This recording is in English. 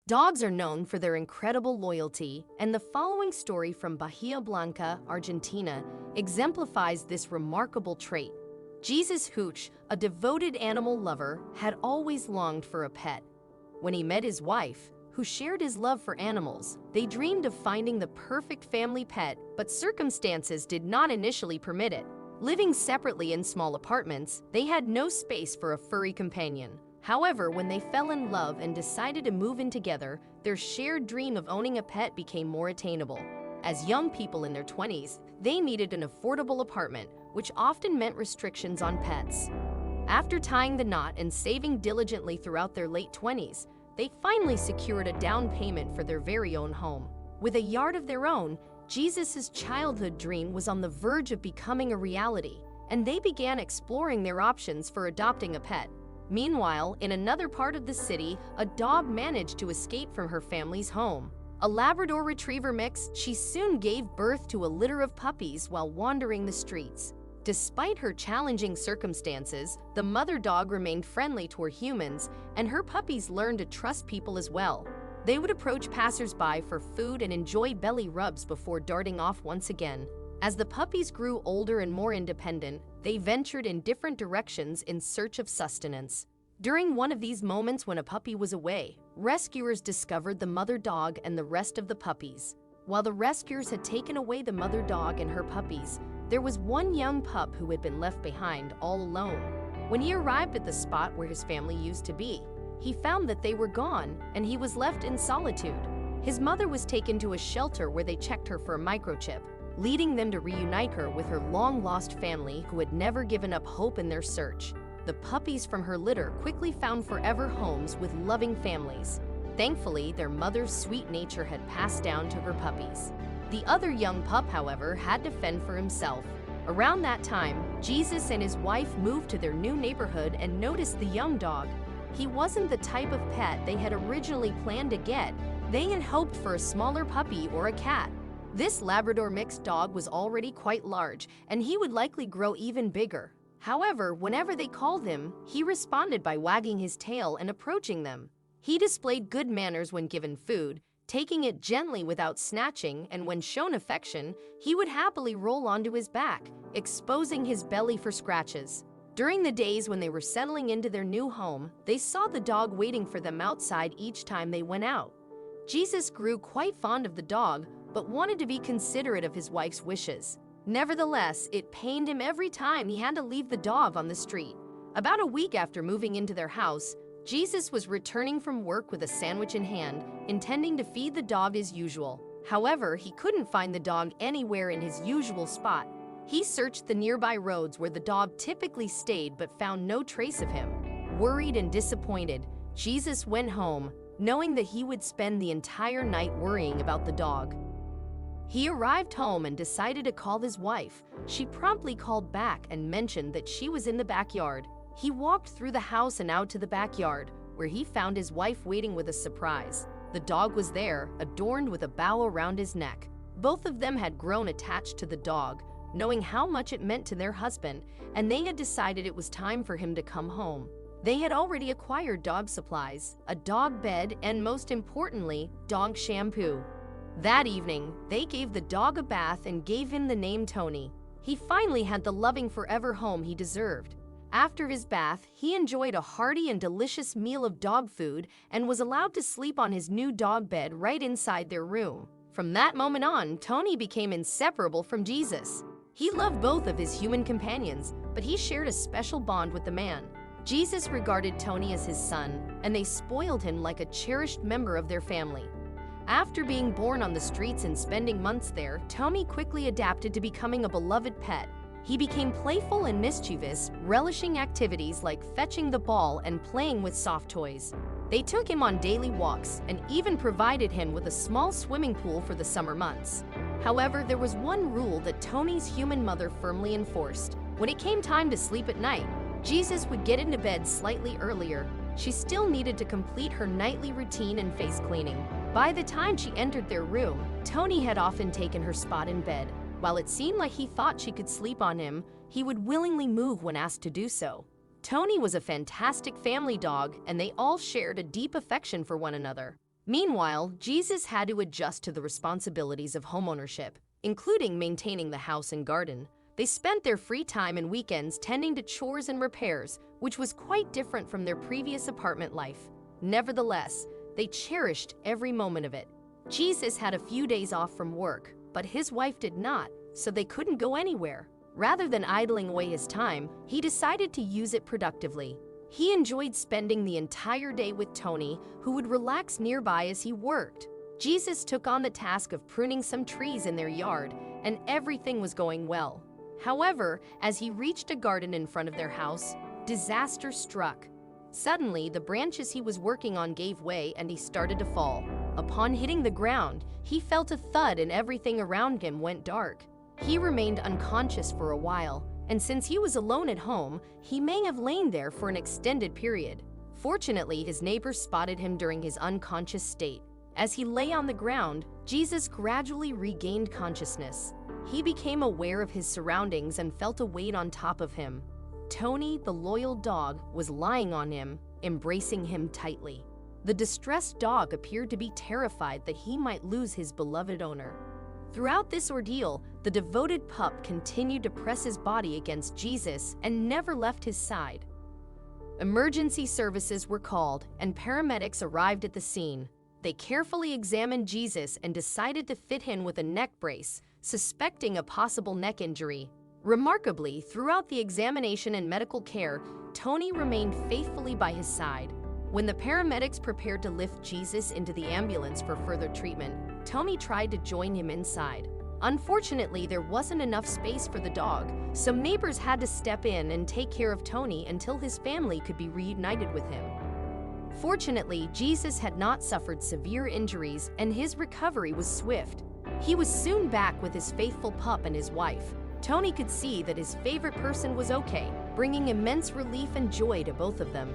Dogs are known for their incredible loyalty, and the following story from Bahia Blanca, Argentina, exemplifies this remarkable trait. Jesus Hooch, a devoted animal lover, had always longed for a pet. When he met his wife, who shared his love for animals, they dreamed of finding the perfect family pet, but circumstances did not initially permit it. Living separately in small apartments, they had no space for a furry companion. However, when they fell in love and decided to move in together, their shared dream of owning a pet became more attainable. As young people in their 20s, they needed an affordable apartment, which often meant restrictions on pets. After tying the knot and saving diligently throughout their late 20s, they finally secured a down payment for their very own home. With a yard of their own, Jesus' childhood dream was on the verge of becoming a reality, and they began exploring their options for adopting a pet. Meanwhile, in another part of the city, a dog managed to escape from her family's home. A Labrador Retriever mix, she soon gave birth to a litter of puppies while wandering the streets. Despite her challenging circumstances, the mother dog remained friendly toward humans, and her puppies learned to trust people as well. They would approach passers-by for food and enjoy belly rubs before darting off once again. As the puppies grew older and more independent, they ventured in different directions in search of sustenance. During one of these moments when a puppy was away, rescuers discovered the mother dog and the rest of the puppies. While the rescuers had taken away the mother dog and her puppies, there was one young pup who had been left behind all alone. When he arrived at the spot where his family used to be, he found that they were gone and he was left in solitude. His mother was taken to a shelter where they checked her for a microchip, leading them to reunite her with her long-lost family who had never given up hope in their search. The puppies from her litter quickly found forever homes with loving families. Thankfully, their mother's sweet nature had passed down to her puppies. The other young pup, however, had to fend for himself. Around that time, Jesus and his wife moved to their new neighborhood and noticed the young dog. He wasn't the type of pet they had originally planned to get. They had hoped for a smaller puppy or a cat. This Labrador mixed dog was already quite large, and he would likely grow even bigger. However, whenever they called him, he responded by wagging his tail and approaching them. He displayed good manners when given food, taking it gently without snatching, and when shown affection, he would happily roll onto his back, exposing his belly for scratches. During the days when they were settling into their new home, they saw the dog waiting for them outside each time they went out. Jesus grew quite fond of the dog, but wanted to be considerate of his wife's wishes. Nevertheless, it pained him every time he had to leave the dog on the street. About a week after moving into their house, Jesus was returning from work with a sandwich in hand, intending to feed the dog as usual. However, he couldn't find the dog anywhere in his usual spot. He searched the nearby roads where the dog typically stayed but found no trace of him. Worried and disappointed, Jesus went home, knowing that he would spend the entire night worrying about the dog. He arrived home and decided to call his wife. She promptly called back and mentioned that she was in the backyard. He walked through the house and out to the backyard, where he found his wife waiting with a surprise. The dog was there, adorned with a bow around his neck. Both of them had grown attached to the dog, knowing how much it meant to their husband, and they had decided it was time for him to come home. They had already acquired dog supplies, a dog bed, and most importantly, dog shampoo. That evening, they gave the dog a bath and gave him the name Tony. He finally had the loving forever home he deserved. After his bath, he enjoyed a hearty and delicious meal of dog food and was allowed to sleep on his new dog bed right inside their room. From that moment on, Tony became inseparable from Jesus. He loved both of his human companions, but he shared a special bond with the man. Jesus regarded Tony as his son, and they spoiled him like a cherished member of their family. After being born on the streets and spending months there, Tony quickly adapted to becoming a beloved pet. He became playful and mischievous, relishing activities like fetching the ball and playing with soft toys. They took him on daily walks and even provided him with a small swimming pool for the summer months. However, there was one rule that Tony's human mother firmly enforced. When it came time to sleep at night, Jesus would get into bed slightly earlier. She still needed to complete her nightly routine and face cleaning. By the time she entered their room, Tony had often taken her spot in bed. While it seemed like he thought she could sleep on him, he would willingly move when asked to do so. Tony was a fantastic family dog, and they all shared a deep affection for one another. Meanwhile, Jesus had to adjust to the responsibilities of homeownership, including maintaining the house and garden. They spent their free time and weekends tending to chores and repairs, which was quite different from their previous apartment life. Nevertheless, they cherished every moment of it. Jesus had a few days off from work, but his wife did not, so they couldn't go anywhere. Rather than idling away his time, he decided to use it productively. He enjoyed spending the entire day with Tony, who would relax nearby as he worked. Jesus took on the task of pruning some trees in their yard, and everything was going well. However, as he reached a garden in front of their house, disaster struck. Suddenly, the branches he was working on gave way and he started to fall. Upon hitting the ground, he felt a thud and everything around him went dark. He remained unconscious for a while, and since he was alone at home, he may have lain there for an extended period. Fortunately, his neighbors spotted him during his unconscious state. As he lay on the ground, Jesus gradually regained consciousness. He became aware of his surroundings and felt a weight on top of him. Tony, the loyal dog, was lying on him, embracing him tightly. The distressed dog appeared to be terrified that he might lose his beloved owner. Throughout this ordeal, the devoted pup continued to press his body against Jesus and never left his side. Emergency services were called, and paramedics arrived at the scene. They carefully examined Jesus and decided to fit him with a neck brace, suspecting a possible neck injury. Remarkably, throughout the examination and medical care, Tony remained faithfully by his side. When the paramedics prepared to lift Jesus into the ambulance for further treatment, Tony tried to join him inside. Unfortunately, there wasn't enough space for the dog, so neighbors had to step in and take care of Tony until his family could be reunited with him. Fortunately, Jesus had not suffered severe injuries and his recovery was swift. He was soon back with his faithful pup and his wife. Tony could see that his favorite person was okay, bringing immense relief and joy to both of them.